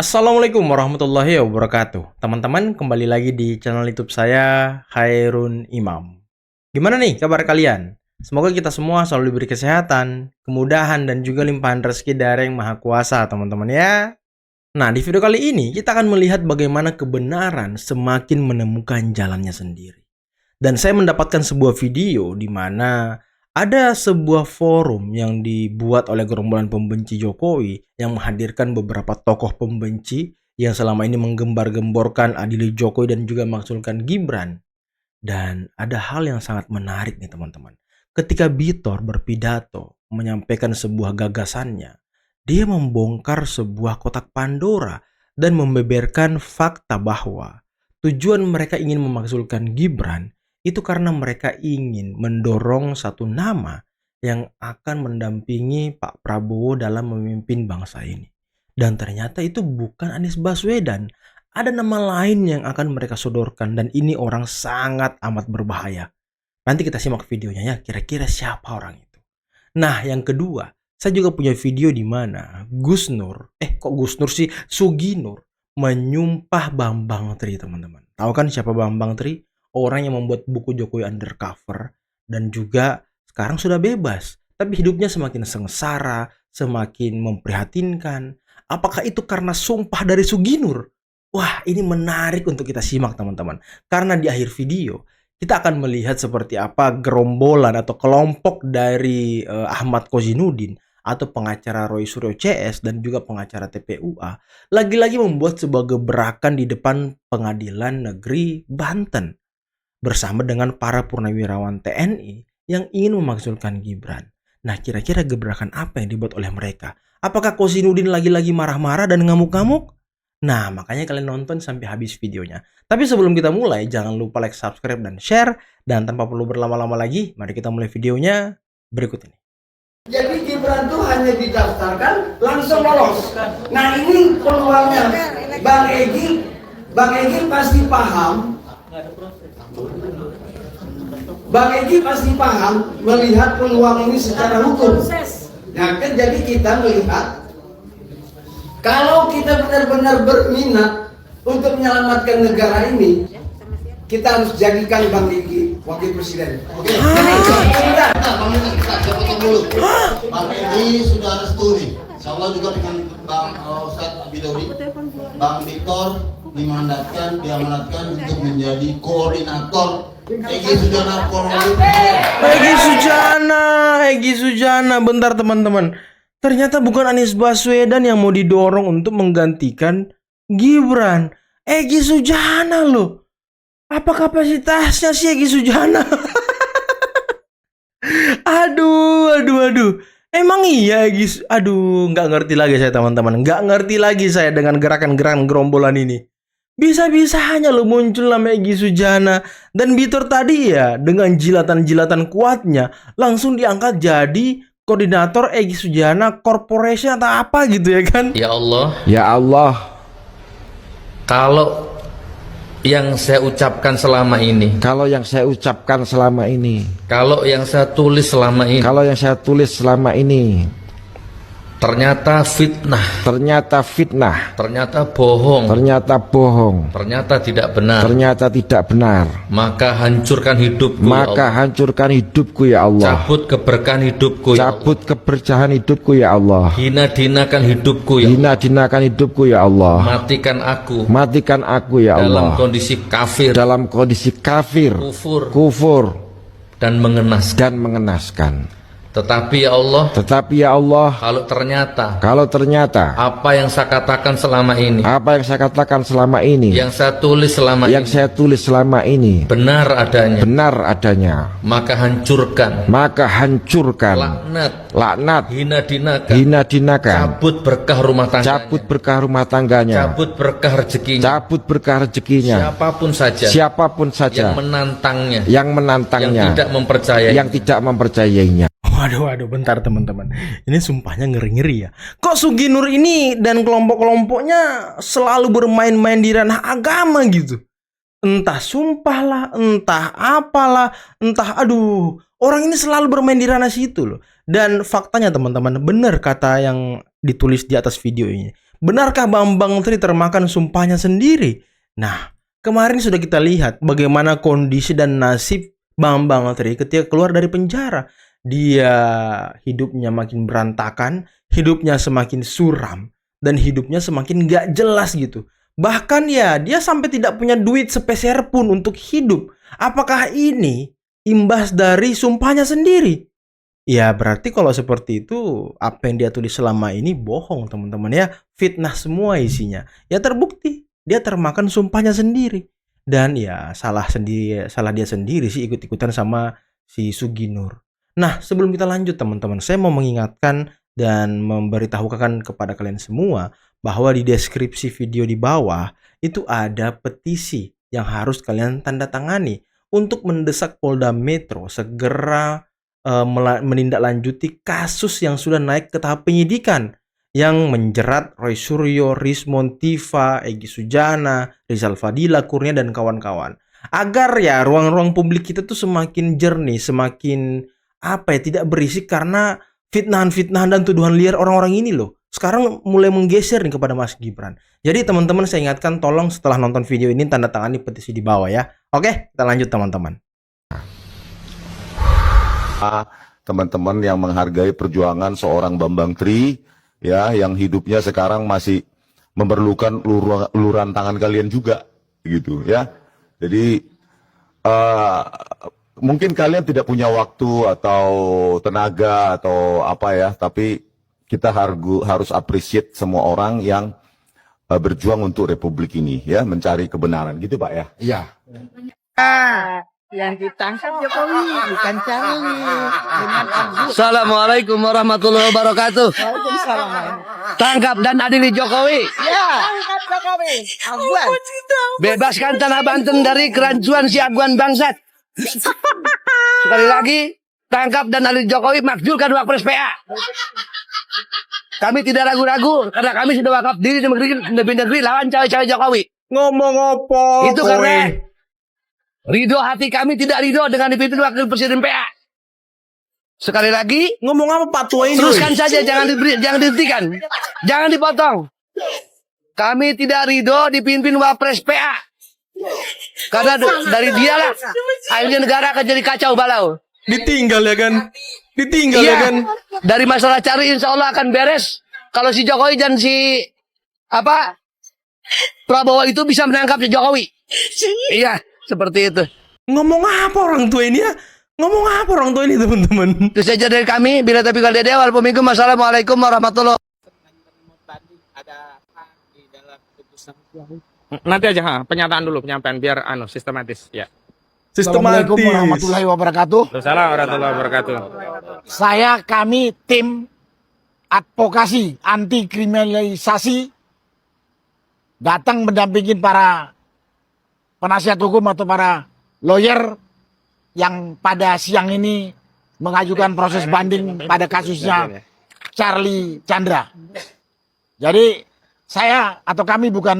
Assalamualaikum warahmatullahi wabarakatuh. Teman-teman, kembali lagi di channel YouTube saya, Khairun Imam. Gimana nih kabar kalian? Semoga kita semua selalu diberi kesehatan, kemudahan, dan juga limpahan rezeki dari Yang Maha Kuasa, teman-teman ya. Nah, di video kali ini kita akan melihat bagaimana kebenaran semakin menemukan jalannya sendiri. Dan saya mendapatkan sebuah video di mana ada sebuah forum yang dibuat oleh gerombolan pembenci Jokowi yang menghadirkan beberapa tokoh pembenci yang selama ini menggembar-gemborkan adili Jokowi dan juga memaksudkan Gibran. Dan ada hal yang sangat menarik nih teman-teman. Ketika Bitor berpidato menyampaikan sebuah gagasannya, dia membongkar sebuah kotak Pandora dan membeberkan fakta bahwa tujuan mereka ingin memakzulkan Gibran itu karena mereka ingin mendorong satu nama yang akan mendampingi Pak Prabowo dalam memimpin bangsa ini. Dan ternyata itu bukan Anies Baswedan. Ada nama lain yang akan mereka sodorkan dan ini orang sangat amat berbahaya. Nanti kita simak videonya ya, kira-kira siapa orang itu. Nah, yang kedua, saya juga punya video di mana Gus Nur, Sugi Nur menyumpah Bambang Tri, teman-teman. Tahu kan siapa Bambang Tri? Orang yang membuat buku Jokowi Undercover dan juga sekarang sudah bebas. Tapi hidupnya semakin sengsara, semakin memprihatinkan. Apakah itu karena sumpah dari Sugi Nur? Wah, ini menarik untuk kita simak teman-teman. Karena di akhir video, kita akan melihat seperti apa gerombolan atau kelompok dari Ahmad Kozinudin atau pengacara Roy Suryo CS dan juga pengacara TPUA lagi-lagi membuat sebuah gebrakan di depan Pengadilan Negeri Banten bersama dengan para purnawirawan TNI yang ingin memakzulkan Gibran. Nah, kira-kira gebrakan apa yang dibuat oleh mereka? Apakah Kozinudin lagi-lagi marah-marah dan ngamuk-ngamuk? Nah, makanya kalian nonton sampai habis videonya. Tapi sebelum kita mulai, jangan lupa like, subscribe, dan share. Dan tanpa perlu berlama-lama lagi, mari kita mulai videonya berikut ini. Jadi Gibran tuh hanya didaftarkan langsung lolos. Nah, ini peluangnya. Bang Egy pasti paham. Bang Egy pasti paham melihat peluang ini secara hukum. Nah, kan jadi kita melihat kalau kita benar-benar berminat untuk menyelamatkan negara ini, kita harus jadikan Bang Egy wakil presiden. Oke. Bang Egy sudah restu nih. Insyaallah juga dengan Bang Ustadz Bidori, Bang Bitor diamanatkan untuk menjadi koordinator Egy Sujana Egy Sujana, bentar teman-teman. Ternyata bukan Anies Baswedan yang mau didorong untuk menggantikan Gibran. Egy Sujana loh. Apa kapasitasnya sih Egy Sujana? Aduh. Emang iya Egy? Aduh, nggak ngerti lagi saya teman-teman. Nggak ngerti lagi saya dengan gerakan-gerakan gerombolan ini. Bisa-bisanya lo muncul nama Egy Sujana. Dan Bitor tadi ya dengan jilatan-jilatan kuatnya langsung diangkat jadi koordinator Egy Sujana Corporation atau apa gitu ya kan? Ya Allah. Ya Allah. Kalau yang saya ucapkan selama ini, Kalau yang saya ucapkan selama ini, kalau yang saya tulis selama ini, kalau yang saya tulis selama ini ternyata fitnah, ternyata fitnah, ternyata bohong, ternyata bohong, ternyata tidak benar, ternyata tidak benar, maka hancurkan hidupku, maka ya Allah. hancurkan hidupku ya Allah. Cabut keberkahan hidupku, ya Allah. Cabut keberkahan hidupku ya Allah. Hina-dinakan hidupku, ya Allah. Hina-dinakan hidupku ya Allah. Matikan aku Matikan aku ya dalam Allah. kondisi kafir, Dalam kondisi kafir, kufur, dan mengenaskan. dan mengenaskan. Tetapi ya Allah, Tetapi ya Allah, kalau ternyata apa yang saya katakan selama ini, yang saya katakan selama ini, yang saya tulis selama yang ini, saya tulis selama ini benar adanya, benar adanya, maka hancurkan, laknat, hina-dinakan, cabut berkah rumah tangganya, cabut berkah rumah tangganya, cabut berkah rezekinya, cabut berkah rezekinya, siapapun saja yang menantangnya, yang tidak mempercayainya. Waduh, bentar teman-teman. Ini sumpahnya ngeri-ngeri ya. Kok Sugi Nur ini dan kelompok-kelompoknya selalu bermain-main di ranah agama gitu? Entah sumpah lah, entah apalah, entah orang ini selalu bermain di ranah situ loh. Dan faktanya teman-teman, benar kata yang ditulis di atas video ini. Benarkah Bambang Tri termakan sumpahnya sendiri? Nah, kemarin sudah kita lihat bagaimana kondisi dan nasib Bambang Tri ketika keluar dari penjara. Dia hidupnya makin berantakan, hidupnya semakin suram, dan hidupnya semakin gak jelas gitu. Bahkan ya, dia sampai tidak punya duit sepeser pun untuk hidup. Apakah ini imbas dari sumpahnya sendiri? Ya berarti kalau seperti itu, apa yang dia tulis selama ini bohong teman-teman ya. Fitnah semua isinya. Ya terbukti, dia termakan sumpahnya sendiri. Dan ya salah dia sendiri sih ikut-ikutan sama si Suginur. Nah sebelum kita lanjut teman-teman, saya mau mengingatkan dan memberitahukan kepada kalian semua bahwa di deskripsi video di bawah itu ada petisi yang harus kalian tanda tangani untuk mendesak Polda Metro segera menindaklanjuti kasus yang sudah naik ke tahap penyidikan yang menjerat Roy Suryo, Rismon Tiva, Egy Sujana, Rizal Fadila, Kurnia dan kawan-kawan. Agar ya ruang-ruang publik kita tuh semakin jernih, semakin tidak berisik karena fitnahan-fitnahan dan tuduhan liar orang-orang ini loh. Sekarang mulai menggeser nih kepada Mas Gibran. Jadi teman-teman saya ingatkan tolong setelah nonton video ini tanda tangani petisi di bawah ya. Oke, kita lanjut teman-teman. Teman-teman yang menghargai perjuangan seorang Bambang Tri ya, yang hidupnya sekarang masih memerlukan uluran tangan kalian juga gitu ya. Jadi mungkin kalian tidak punya waktu atau tenaga atau apa ya, tapi kita harus appreciate semua orang yang berjuang untuk Republik ini ya, mencari kebenaran gitu Pak ya. Iya. Yang ditangkap Jokowi bukan Charlie. Assalamualaikum warahmatullahi wabarakatuh. Waalaikumsalam. Tangkap dan adili Jokowi. Ya, tangkap Jokowi. Aguan. Bebaskan tanah Banten dari kerancuan si Aguan bangsat. Sekali lagi, tangkap dan adili Jokowi, makzulkan Wapres PA. Kami tidak ragu-ragu karena kami sudah wakaf diri di negeri lawan cawe-cawe Jokowi. Ngomong apa? Itu karena ridho hati kami tidak ridho dengan dipimpin wakil presiden PA. Sekali lagi, Ngomong apa Pak Tua ini? teruskan saja, jangan dihentikan, jangan dipotong. Kami tidak ridho dipimpin Wapres PA. Karena dari dialah akhirnya negara akan jadi kacau balau. Ditinggal ya kan? Ditinggal ya Iya, kan? dari masalah cari insya Allah akan beres. Kalau si Jokowi dan si Prabowo itu bisa menangkap si Jokowi. Iya, seperti itu. Ngomong apa orang tua ini ya? Ngomong apa orang tua ini teman-teman? Itu saja dari kami. Bila tapi kalau dia waalaikumsalam. Assalamualaikum warahmatullahi. Nanti aja penyataan dulu, penyampaian biar sistematis ya. Sistematis. Assalamualaikum warahmatullahi wabarakatuh. Assalamualaikum warahmatullahi wabarakatuh. Kami tim advokasi anti kriminalisasi datang mendampingi para penasihat hukum atau para lawyer yang pada siang ini mengajukan proses banding pada kasusnya Charlie Chandra. Jadi saya atau kami bukan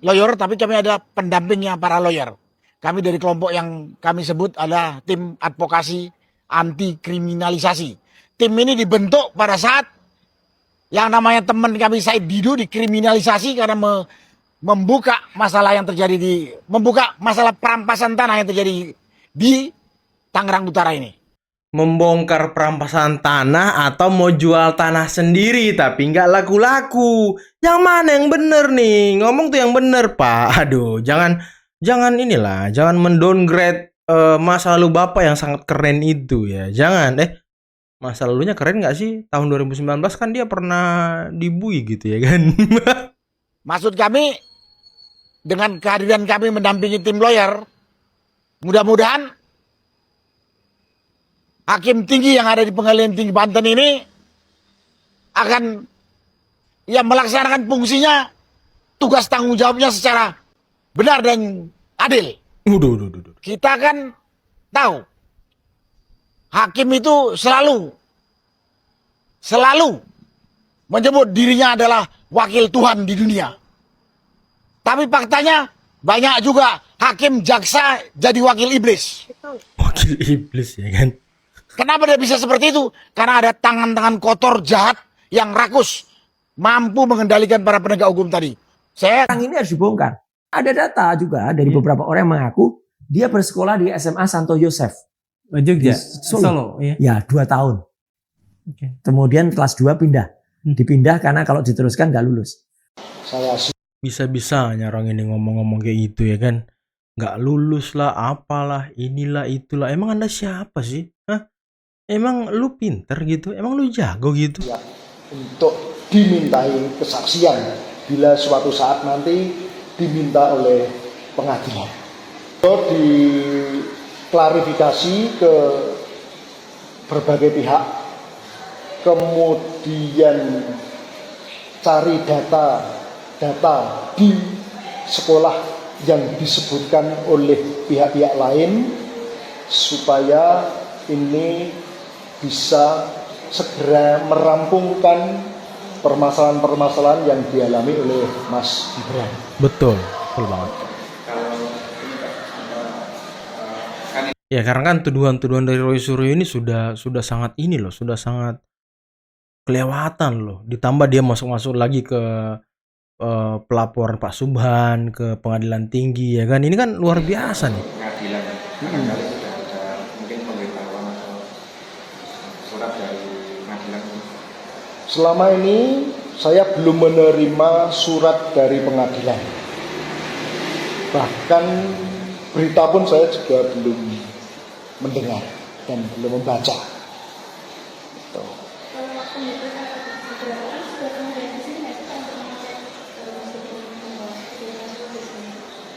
lawyer, tapi kami ada pendampingnya para lawyer. Kami dari kelompok yang kami sebut adalah tim advokasi anti kriminalisasi. Tim ini dibentuk pada saat yang namanya teman kami Said Didu dikriminalisasi karena membuka masalah yang terjadi membuka masalah perampasan tanah yang terjadi di Tangerang Utara ini. Membongkar perampasan tanah atau mau jual tanah sendiri tapi nggak laku-laku. Yang mana yang bener nih? Ngomong tuh yang bener Pak. Aduh, jangan mendowngrade masa lalu Bapak yang sangat keren itu ya. Jangan masa lalunya keren nggak sih? Tahun 2019 kan dia pernah dibui gitu ya kan? Maksud kami dengan kehadiran kami mendampingi tim lawyer, mudah-mudahan hakim tinggi yang ada di Pengadilan Tinggi Banten ini akan melaksanakan fungsinya, tugas tanggung jawabnya secara benar dan adil. Kita kan tahu hakim itu selalu menyebut dirinya adalah wakil Tuhan di dunia. Tapi faktanya banyak juga hakim jaksa jadi wakil iblis. Wakil iblis ya kan? Kenapa dia bisa seperti itu? Karena ada tangan-tangan kotor jahat yang rakus mampu mengendalikan para penegak hukum tadi. Saya Orang ini harus dibongkar. Ada data juga dari beberapa orang yang mengaku dia bersekolah di SMA Santo Yosef. Jogja, Di Solo. Ya 2 tahun. Kemudian kelas 2 pindah. Dipindah karena kalau diteruskan nggak lulus. Bisa-bisanya orang ini ngomong-ngomong kayak gitu ya kan. Nggak lulus lah, apalah, inilah, itulah. Emang Anda siapa sih? Hah? Emang lu pinter gitu? Emang lu jago gitu? Untuk dimintai kesaksian bila suatu saat nanti diminta oleh pengadilan. Diklarifikasi ke berbagai pihak, kemudian cari data di sekolah yang disebutkan oleh pihak-pihak lain supaya ini bisa segera merampungkan permasalahan-permasalahan yang dialami oleh Mas Gibran. Betul banget. Ya karena kan tuduhan-tuduhan dari Roy Suryo ini sudah sangat ini loh, sudah sangat kelewatan loh. Ditambah dia masuk lagi ke pelaporan Pak Subhan ke pengadilan tinggi ya kan. Ini kan luar biasa nih. Pengadilan barangkali sudah ada mungkin pemberitahuan atau surat dari pengadilan. Selama ini saya belum menerima surat dari pengadilan. Bahkan berita pun saya juga belum mendengar dan belum membaca.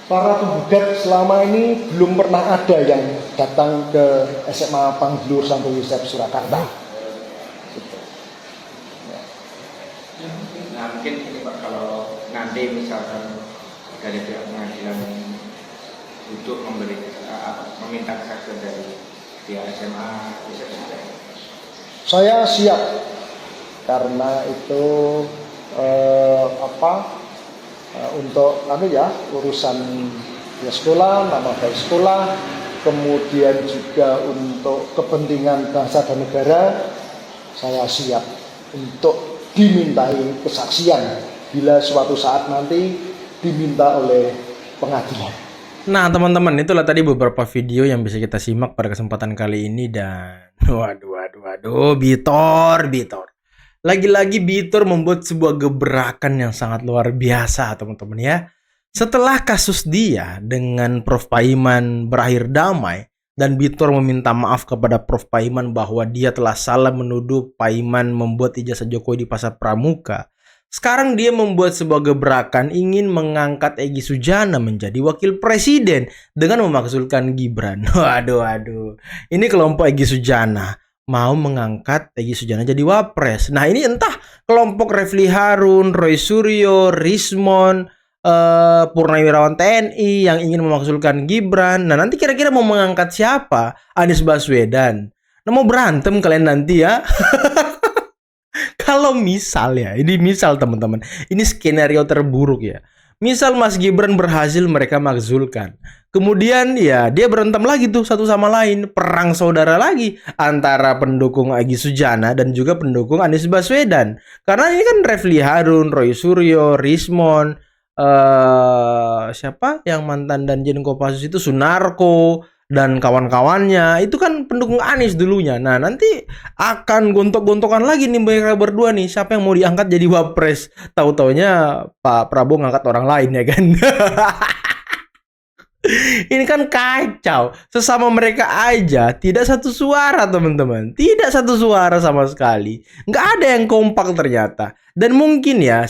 Para penggugat selama ini belum pernah ada yang datang ke SMA Pangglur Santo Yosef Surakarta. Nah mungkin ini Pak, kalau nanti misalkan dari pihak pengadilan untuk meminta kesaksian dari pihak SMA bisa juga. Saya siap karena itu untuk urusan ya sekolah, nama baik sekolah, kemudian juga untuk kepentingan bangsa dan negara, saya siap untuk dimintai kesaksian bila suatu saat nanti diminta oleh pengadilan. Nah teman-teman, itulah tadi beberapa video yang bisa kita simak pada kesempatan kali ini. Dan waduh, Bitor. Lagi-lagi Bitor membuat sebuah gebrakan yang sangat luar biasa teman-teman ya. Setelah kasus dia dengan Prof Paiman berakhir damai dan Bitor meminta maaf kepada Prof Paiman bahwa dia telah salah menuduh Paiman membuat ijazah Jokowi di Pasar Pramuka. Sekarang dia membuat sebuah gebrakan ingin mengangkat Egy Sujana menjadi wakil presiden dengan memakzulkan Gibran. Waduh. Ini kelompok Egy Sujana mau mengangkat Egy Sujana jadi wapres. Nah ini entah kelompok Refli Harun, Roy Suryo, Rismon, Purnawirawan TNI yang ingin memakzulkan Gibran. Nah nanti kira-kira mau mengangkat siapa? Anies Baswedan. Nah mau berantem kalian nanti ya. Kalau misal ya, ini misal teman-teman, ini skenario terburuk ya. Misal Mas Gibran berhasil mereka makzulkan. Kemudian ya dia berantem lagi tuh satu sama lain. Perang saudara lagi antara pendukung Egy Sujana dan juga pendukung Anies Baswedan. Karena ini kan Refli Harun, Roy Suryo, Rismon, siapa yang mantan Danjen Kopassus itu Sunarko dan kawan-kawannya itu kan pendukung Anies dulunya. Nah nanti akan gontok-gontokan lagi nih mereka berdua nih, siapa yang mau diangkat jadi wapres. Tahu-taunya Pak Prabowo ngangkat orang lain ya kan. Ini kan kacau. Sesama mereka aja tidak satu suara teman-teman. Tidak satu suara sama sekali. Nggak ada yang kompak ternyata. Dan mungkin ya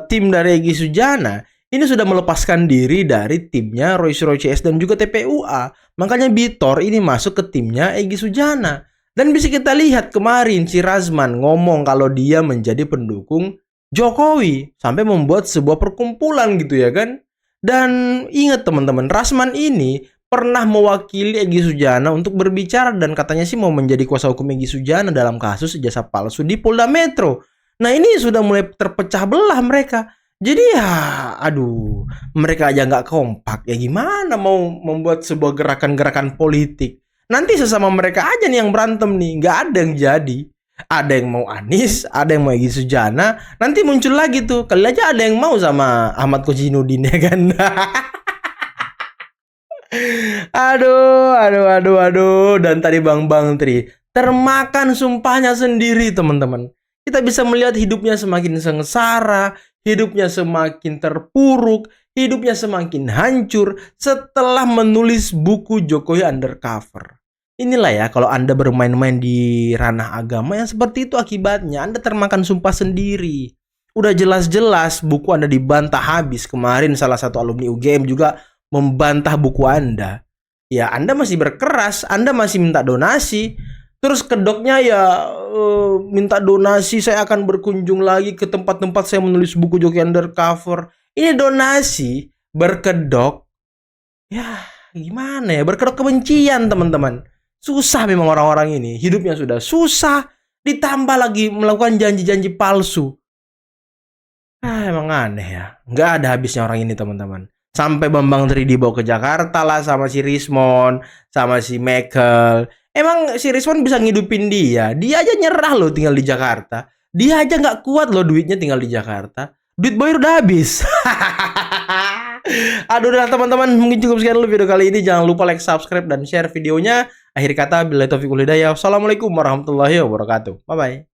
tim dari Egy Sujana ini sudah melepaskan diri dari timnya Roy Suryo CS dan juga TPUA. Makanya Bitor ini masuk ke timnya Egy Sujana. Dan bisa kita lihat kemarin si Razman ngomong kalau dia menjadi pendukung Jokowi. Sampai membuat sebuah perkumpulan gitu ya kan. Dan ingat teman-teman, Razman ini pernah mewakili Egy Sujana untuk berbicara. Dan katanya sih mau menjadi kuasa hukum Egy Sujana dalam kasus ijazah palsu di Polda Metro. Nah ini sudah mulai terpecah belah mereka. Jadi ya, aduh, mereka aja nggak kompak. Ya gimana mau membuat sebuah gerakan-gerakan politik? Nanti sesama mereka aja nih yang berantem nih, nggak ada yang jadi. Ada yang mau Anies, ada yang mau Egy Sujana. Nanti muncul lagi tuh. Kali aja ada yang mau sama Ahmad Kozinudin ya kan. Aduh. Dan tadi Bang Tri termakan sumpahnya sendiri, teman-teman. Kita bisa melihat hidupnya semakin sengsara, hidupnya semakin terpuruk, hidupnya semakin hancur setelah menulis buku Jokowi Undercover. Inilah ya, kalau Anda bermain-main di ranah agama yang seperti itu akibatnya. Anda termakan sumpah sendiri. Udah jelas-jelas buku Anda dibantah habis. Kemarin salah satu alumni UGM juga membantah buku Anda. Ya, Anda masih berkeras, Anda masih minta donasi. Terus kedoknya ya minta donasi, saya akan berkunjung lagi ke tempat-tempat saya menulis buku Jokowi Undercover. Ini donasi, berkedok. Ya, gimana ya? Berkedok kebencian, teman-teman. Susah memang orang-orang ini. Hidupnya sudah susah, ditambah lagi melakukan janji-janji palsu. Emang aneh ya. Nggak ada habisnya orang ini, teman-teman. Sampai Bambang Tri dibawa ke Jakarta lah sama si Rismon, sama si Michael. Emang si Rismon bisa ngidupin dia? Dia aja nyerah loh tinggal di Jakarta. Dia aja nggak kuat loh duitnya tinggal di Jakarta. Duit boy udah habis. Aduh, udah teman-teman, mungkin cukup sekian dulu video kali ini. Jangan lupa like, subscribe, dan share videonya. Akhir kata, billahi taufiq wal hidayah. Wassalamualaikum warahmatullahi wabarakatuh. Bye-bye.